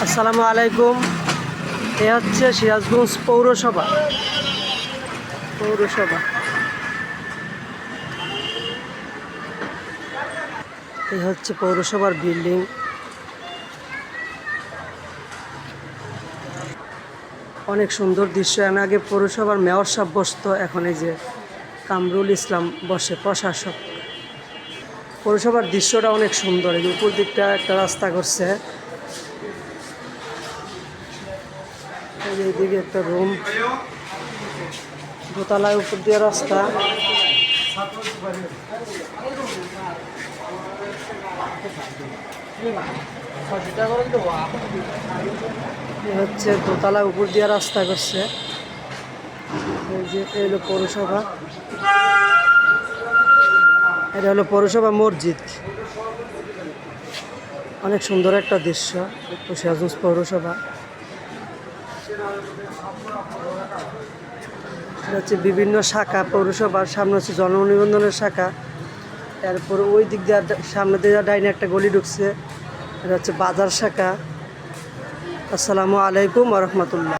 আসসালামু আলাইকুম। এ হচ্ছে সিরাজগঞ্জ পৌরসভা। এই হচ্ছে পৌরসভার বিল্ডিং। অনেক সুন্দর দৃশ্য। আমি আগে পৌরসভার মেয়র সাহেব বসতো, এখন এই যে কামরুল ইসলাম বসে প্রশাসক। পৌরসভার দৃশ্যটা অনেক সুন্দর। এই উপর দিকটা একটা রাস্তা করছে, এইদিকে একটা রুম, দোতলায় উপর দিয়ে রাস্তা। হচ্ছে দোতলা উপর দিয়ে রাস্তা করছে। এই যে হলো পৌরসভা, এটা হলো পৌরসভা মসজিদ। অনেক সুন্দর একটা দৃশ্য সিরাজগঞ্জ পৌরসভা। এটা হচ্ছে বিভিন্ন শাখা পৌরসভার। সামনে হচ্ছে জননিবন্ধনের শাখা, এরপর ওই দিক দিয়ে সামনে দিয়ে ডাইনে একটা গলি ঢুকছে, এটা হচ্ছে বাজার শাখা। আসসালামু আলাইকুম ওয়া রাহমাতুল্লাহ।